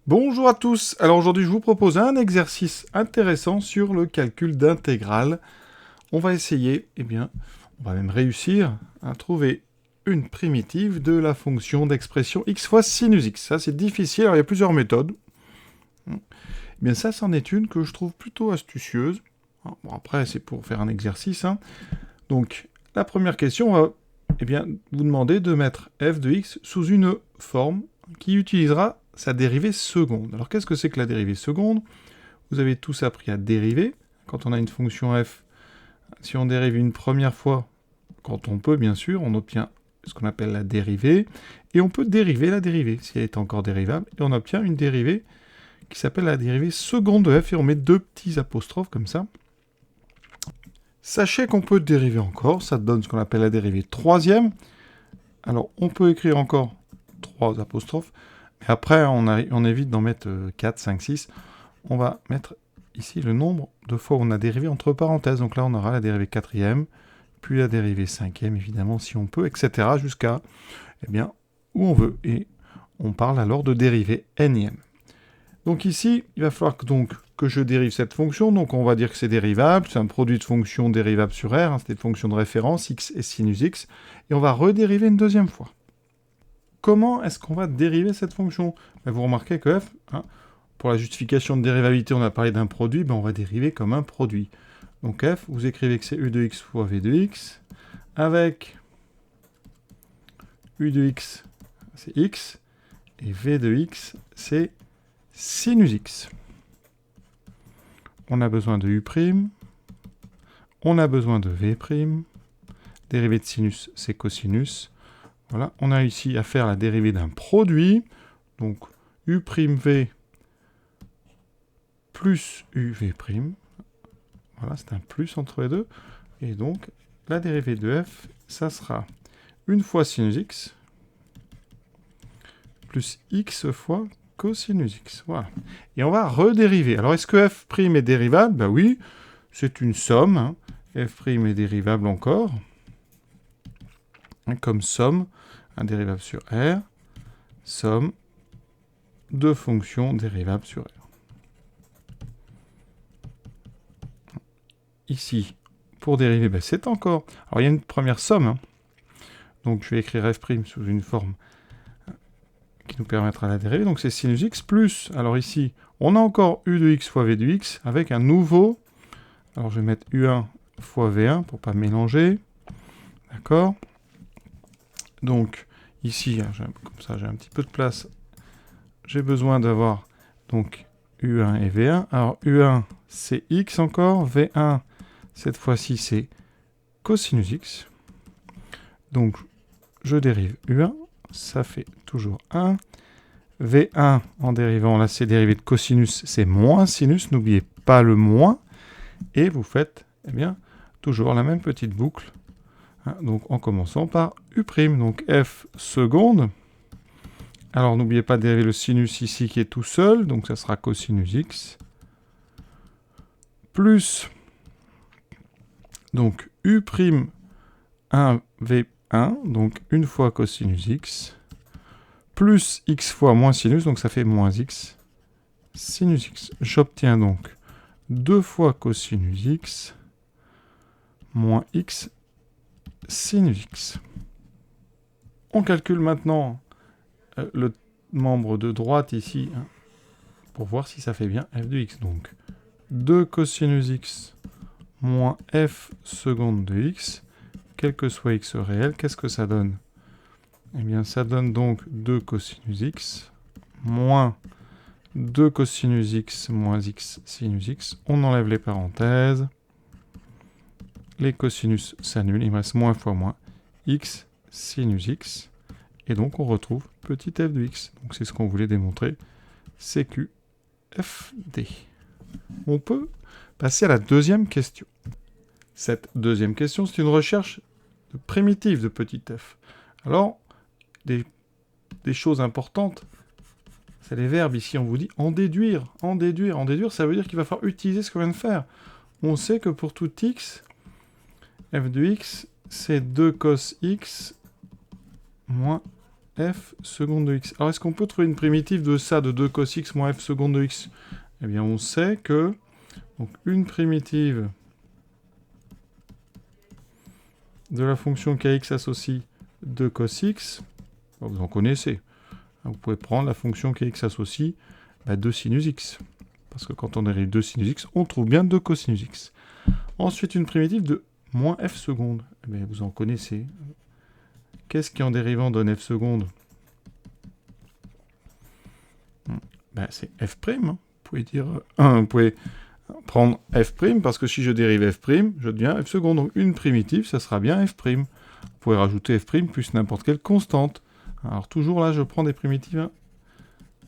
Bonjour à tous, alors aujourd'hui je vous propose un exercice intéressant sur le calcul d'intégrale. On va essayer, on va même réussir à trouver une primitive de la fonction d'expression x fois sinus x. Ça c'est difficile, alors il y a plusieurs méthodes. Ça c'en est une que je trouve plutôt astucieuse. Bon après c'est pour faire un exercice. Donc la première question va vous demander de mettre f de x sous une forme qui utilisera sa dérivée seconde. Alors qu'est-ce que c'est que la dérivée seconde? Vous avez tous appris à dériver. Quand on a une fonction f, si on dérive une première fois, quand on peut bien sûr, on obtient ce qu'on appelle la dérivée, et on peut dériver la dérivée, si elle est encore dérivable, et on obtient une dérivée qui s'appelle la dérivée seconde de f, et on met deux petits apostrophes comme ça. Sachez qu'on peut dériver encore, ça donne ce qu'on appelle la dérivée troisième. Alors on peut écrire encore 3 apostrophes, mais après on évite d'en mettre 4, 5, 6. On va mettre ici le nombre de fois où on a dérivé entre parenthèses. Donc là on aura la dérivée quatrième, puis la dérivée cinquième évidemment si on peut, etc. jusqu'à où on veut. Et on parle alors de dérivée nème. Donc ici, il va falloir que je dérive cette fonction. Donc on va dire que c'est dérivable. C'est un produit de fonction dérivable sur R. C'était une fonction de référence, x et sinus x. Et on va redériver une deuxième fois. Comment est-ce qu'on va dériver cette fonction? Vous remarquez que f, pour la justification de dérivabilité, on a parlé d'un produit. On va dériver comme un produit. Donc f, vous écrivez que c'est u de x fois v de x. Avec u de x, c'est x. Et v de x, c'est sinus x. On a besoin de u', on a besoin de v', dérivée de sinus, c'est cosinus. Voilà, on a ici à faire la dérivée d'un produit, donc u'v plus uv'. Voilà, c'est un plus entre les deux. Et donc, la dérivée de f, ça sera une fois sinus x, plus x fois cosinus x. Voilà. Et on va redériver. Alors, est-ce que f' est dérivable? Ben oui, c'est une somme. F' est dérivable encore. Comme somme, un dérivable sur R, somme de fonctions dérivables sur R. Ici, pour dériver, c'est encore... Alors, il y a une première somme. Donc, je vais écrire f' sous une forme qui nous permettra la dérivée. Donc c'est sinus x plus, alors ici, on a encore u de x fois v de x, avec un nouveau, alors je vais mettre u1 fois v1 pour pas mélanger, d'accord? Donc ici, comme ça j'ai un petit peu de place, j'ai besoin d'avoir donc u1 et v1. Alors u1 c'est x encore, v1 cette fois-ci c'est cosinus x. Donc je dérive u1, ça fait toujours 1. V1 en dérivant, là c'est dérivé de cosinus, c'est moins sinus, n'oubliez pas le moins. Et vous faites toujours la même petite boucle. Donc en commençant par u', donc f seconde. Alors n'oubliez pas de dériver le sinus ici qui est tout seul, donc ça sera cosinus x. Plus, donc u'1 v1, donc une fois cosinus x, plus x fois moins sinus, donc ça fait moins x, sinus x. J'obtiens donc 2 fois cosinus x, moins x, sinus x. On calcule maintenant le membre de droite ici, pour voir si ça fait bien f de x. Donc 2 cosinus x moins f seconde de x, quel que soit x réel, qu'est-ce que ça donne? Ça donne donc 2 cosinus x moins 2 cosinus x moins x sinus x. On enlève les parenthèses. Les cosinus s'annulent. Il me reste moins fois moins x sinus x. Et donc on retrouve petit f de x. Donc c'est ce qu'on voulait démontrer. CQ FD. On peut passer à la deuxième question. Cette deuxième question, c'est une recherche de primitive de petit f. Alors, des choses importantes, c'est les verbes. Ici, on vous dit en déduire, en déduire. En déduire, ça veut dire qu'il va falloir utiliser ce qu'on vient de faire. On sait que pour tout x, f de x, c'est 2 cos x moins f seconde de x. Alors, est-ce qu'on peut trouver une primitive de ça, de 2 cos x moins f seconde de x? Eh bien, on sait que donc, une primitive de la fonction kx associe 2 cos x, vous en connaissez. Vous pouvez prendre la fonction kx associe 2 sinus x. Parce que quand on dérive 2 sinus x, on trouve bien 2 cosinus x. Ensuite, une primitive de moins f seconde. Eh bien, vous en connaissez. Qu'est-ce qui en dérivant donne f seconde? C'est f'. Vous pouvez dire... vous pouvez prendre f', parce que si je dérive f', je deviens f seconde. Donc une primitive, ça sera bien f'. Vous pouvez rajouter f' plus n'importe quelle constante. Alors toujours là, je prends des primitives. Hein.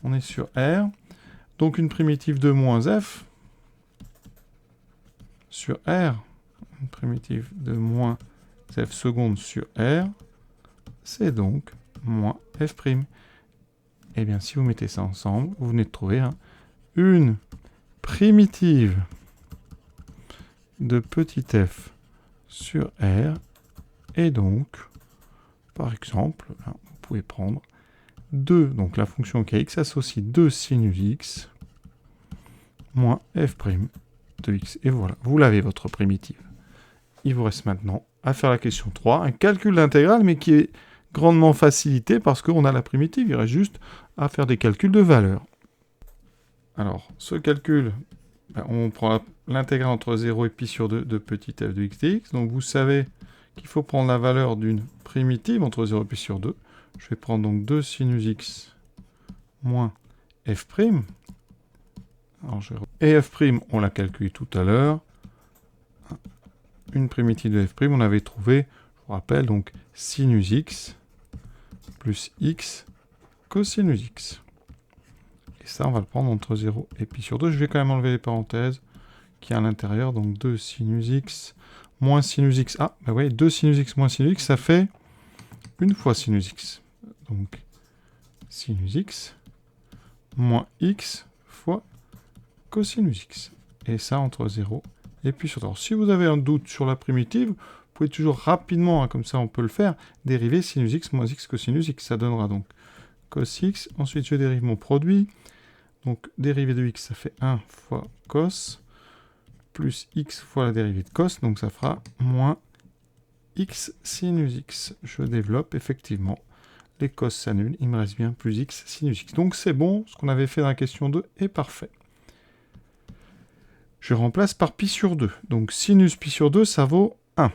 On est sur R. Donc une primitive de moins f sur R. Une primitive de moins f seconde sur R. C'est donc moins f'. Eh bien, si vous mettez ça ensemble, vous venez de trouver une primitive de petit f sur R. Et donc, par exemple, vous pouvez prendre 2, donc la fonction kx associe 2 sinus x moins f' de x. Et voilà, vous l'avez votre primitive. Il vous reste maintenant à faire la question 3, un calcul d'intégrale, mais qui est grandement facilité parce qu'on a la primitive. Il reste juste à faire des calculs de valeur. Alors, ce calcul, on prend l'intégrale entre 0 et pi sur 2 de petit f de x dx. Donc vous savez qu'il faut prendre la valeur d'une primitive entre 0 et pi sur 2. Je vais prendre donc 2 sinus x moins f'. Alors, et f', on l'a calculé tout à l'heure. Une primitive de f', on avait trouvé, je vous rappelle, donc sinus x plus x cosinus x. Et ça, on va le prendre entre 0 et pi sur 2. Je vais quand même enlever les parenthèses qui est à l'intérieur. Donc 2 sinus x moins sinus x. Ah, vous voyez, 2 sinus x moins sinus x, ça fait une fois sinus x. Donc sinus x moins x fois cosinus x. Et ça entre 0 et puis sur 2. Alors, si vous avez un doute sur la primitive, vous pouvez toujours rapidement, comme ça on peut le faire, dériver sinus x moins x cosinus x. Ça donnera donc cos x. Ensuite, je dérive mon produit. Donc, dérivée de x, ça fait 1 fois cos, plus x fois la dérivée de cos. Donc, ça fera moins x sinus x. Je développe, effectivement. Les cos s'annulent. Il me reste bien plus x sinus x. Donc, c'est bon. Ce qu'on avait fait dans la question 2 est parfait. Je remplace par pi sur 2. Donc, sinus pi sur 2, ça vaut 1.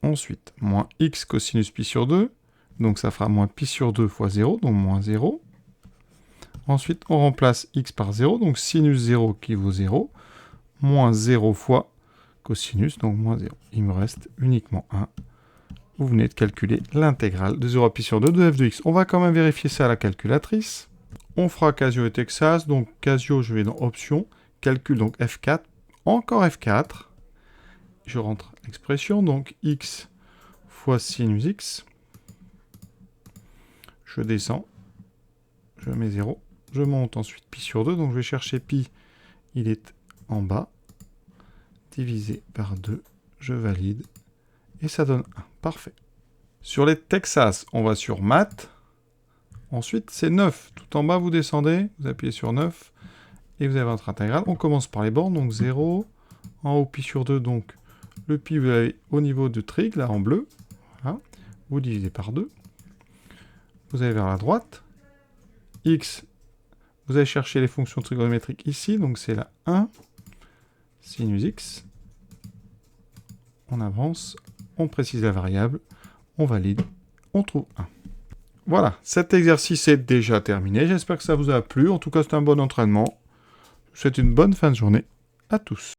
Ensuite, moins x cosinus pi sur 2. Donc, ça fera moins pi sur 2 fois 0, donc moins 0. Ensuite, on remplace x par 0, donc sinus 0 qui vaut 0. Moins 0 fois cosinus, donc moins 0. Il me reste uniquement 1. Vous venez de calculer l'intégrale de 0 à pi sur 2 de f de x. On va quand même vérifier ça à la calculatrice. On fera Casio et Texas. Donc, Casio, je vais dans Options. Calcul, donc F4. Encore F4. Je rentre l'expression, donc x fois sinus x. Je descends. Je mets 0. Je monte ensuite pi sur 2. Donc, je vais chercher pi. Il est en bas. Divisé par 2. Je valide. Et ça donne 1. Parfait. Sur les Texas, on va sur Math. Ensuite, c'est 9. Tout en bas, vous descendez. Vous appuyez sur 9. Et vous avez votre intégrale. On commence par les bornes. Donc 0. En haut, pi sur 2. Donc le pi, vous l'avez au niveau du trig, là, en bleu. Voilà. Vous divisez par 2. Vous allez vers la droite. X. Vous allez chercher les fonctions trigonométriques ici. Donc c'est la 1. Sinus x. On avance. On précise la variable. On valide. On trouve 1. Voilà. Cet exercice est déjà terminé. J'espère que ça vous a plu. En tout cas, c'est un bon entraînement. Je vous souhaite une bonne fin de journée à tous.